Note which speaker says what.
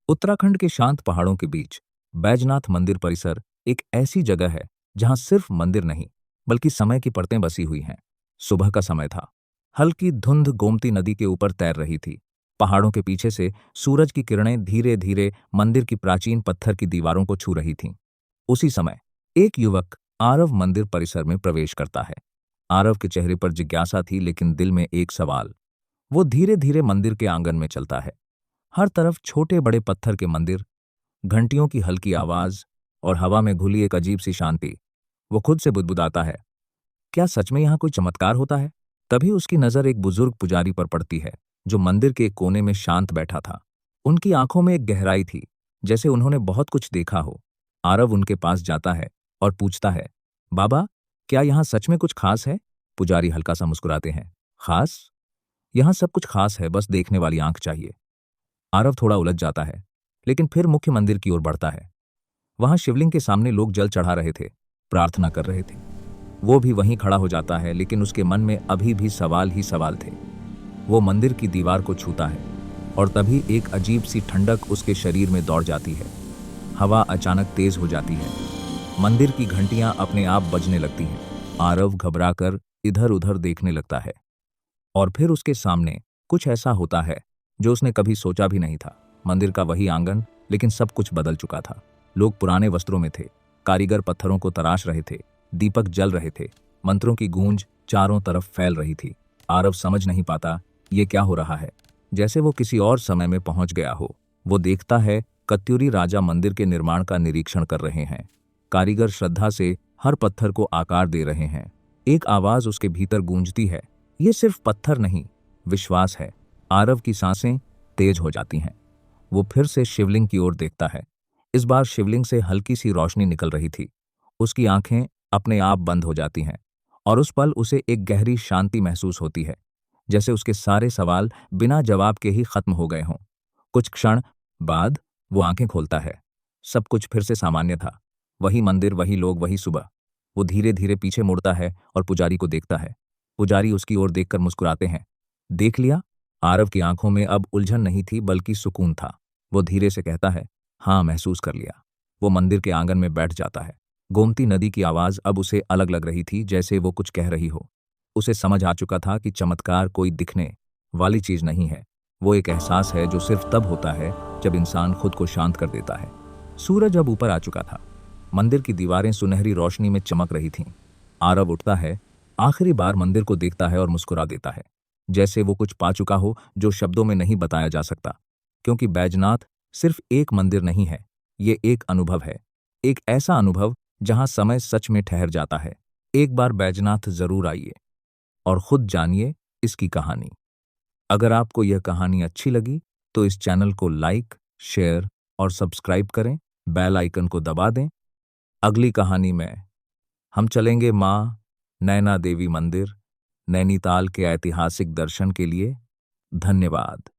Speaker 1: उत्तराखंड के शांत पहाड़ों के बीच बैजनाथ मंदिर परिसर एक ऐसी जगह है जहां सिर्फ मंदिर नहीं बल्कि समय की परतें बसी हुई हैं। सुबह का समय था। हल्की धुंध गोमती नदी के ऊपर तैर रही थी। पहाड़ों के पीछे से सूरज की किरणें धीरे धीरे मंदिर की प्राचीन पत्थर की दीवारों को छू रही थीं। उसी समय एक युवक आरव मंदिर परिसर में प्रवेश करता है। आरव के चेहरे पर जिज्ञासा थी, लेकिन दिल में एक सवाल। वो धीरे धीरे मंदिर के आंगन में चलता है। हर तरफ छोटे बड़े पत्थर के मंदिर, घंटियों की हल्की आवाज और हवा में घुली एक अजीब सी शांति। वो खुद से बुदबुदाता है, क्या सच में यहाँ कोई चमत्कार होता है? तभी उसकी नजर एक बुजुर्ग पुजारी पर पड़ती है, जो मंदिर के एक कोने में शांत बैठा था। उनकी आंखों में एक गहराई थी, जैसे उन्होंने बहुत कुछ देखा हो। आरव उनके पास जाता है और पूछता है, बाबा, क्या यहाँ सच में कुछ खास है? पुजारी हल्का सा मुस्कुराते हैं। खास? यहाँ सब कुछ खास है, बस देखने वाली आंख चाहिए। आरव थोड़ा उलझ जाता है, लेकिन फिर मुख्य मंदिर की ओर बढ़ता है। वहां शिवलिंग के सामने लोग जल चढ़ा रहे थे, प्रार्थना कर रहे थे। वो भी वहीं खड़ा हो जाता है, लेकिन उसके मन में अभी भी सवाल ही सवाल थे। वो मंदिर की दीवार को छूता है और तभी एक अजीब सी ठंडक उसके शरीर में दौड़ जाती है। हवा अचानक तेज हो जाती है। मंदिर की घंटियां अपने आप बजने लगती हैं। आरव घबराकर इधर उधर देखने लगता है और फिर उसके सामने कुछ ऐसा होता है जो उसने कभी सोचा भी नहीं था। मंदिर का वही आंगन, लेकिन सब कुछ बदल चुका था। लोग पुराने वस्त्रों में थे, कारीगर पत्थरों को तराश रहे थे, दीपक जल रहे थे, मंत्रों की गूंज चारों तरफ फैल रही थी। आरव समझ नहीं पाता ये क्या हो रहा है, जैसे वो किसी और समय में पहुंच गया हो। वो देखता है कत्यूरी राजा मंदिर के निर्माण का निरीक्षण कर रहे हैं। कारीगर श्रद्धा से हर पत्थर को आकार दे रहे हैं। एक आवाज उसके भीतर गूंजती है, ये सिर्फ पत्थर नहीं, विश्वास है। आरव की सांसें तेज हो जाती हैं। वो फिर से शिवलिंग की ओर देखता है। इस बार शिवलिंग से हल्की सी रोशनी निकल रही थी। उसकी आंखें अपने आप बंद हो जाती हैं और उस पल उसे एक गहरी शांति महसूस होती है, जैसे उसके सारे सवाल बिना जवाब के ही खत्म हो गए हों। कुछ क्षण बाद वो आंखें खोलता है। सब कुछ फिर से सामान्य था। वही मंदिर, वही लोग, वही सुबह। वो धीरे धीरे पीछे मुड़ता है और पुजारी को देखता है। पुजारी उसकी ओर देखकर मुस्कुराते हैं। देख लिया? आरव की आंखों में अब उलझन नहीं थी, बल्कि सुकून था। वो धीरे से कहता है, हाँ, महसूस कर लिया। वो मंदिर के आंगन में बैठ जाता है। गोमती नदी की आवाज अब उसे अलग लग रही थी, जैसे वो कुछ कह रही हो। उसे समझ आ चुका था कि चमत्कार कोई दिखने वाली चीज नहीं है, वो एक एहसास है जो सिर्फ तब होता है जब इंसान खुद को शांत कर देता है। सूरज अब ऊपर आ चुका था। मंदिर की दीवारें सुनहरी रोशनी में चमक रही थीं। आरव उठता है, आखिरी बार मंदिर को देखता है और मुस्कुरा देता है, जैसे वो कुछ पा चुका हो जो शब्दों में नहीं बताया जा सकता। क्योंकि बैजनाथ सिर्फ एक मंदिर नहीं है, ये एक अनुभव है। एक ऐसा अनुभव जहां समय सच में ठहर जाता है। एक बार बैजनाथ जरूर आइए और खुद जानिए इसकी कहानी। अगर आपको यह कहानी अच्छी लगी तो इस चैनल को लाइक, शेयर और सब्सक्राइब करें, बेल आइकन को दबा दें। अगली कहानी में हम चलेंगे मां नैना देवी मंदिर, नैनीताल के ऐतिहासिक दर्शन के लिए। धन्यवाद।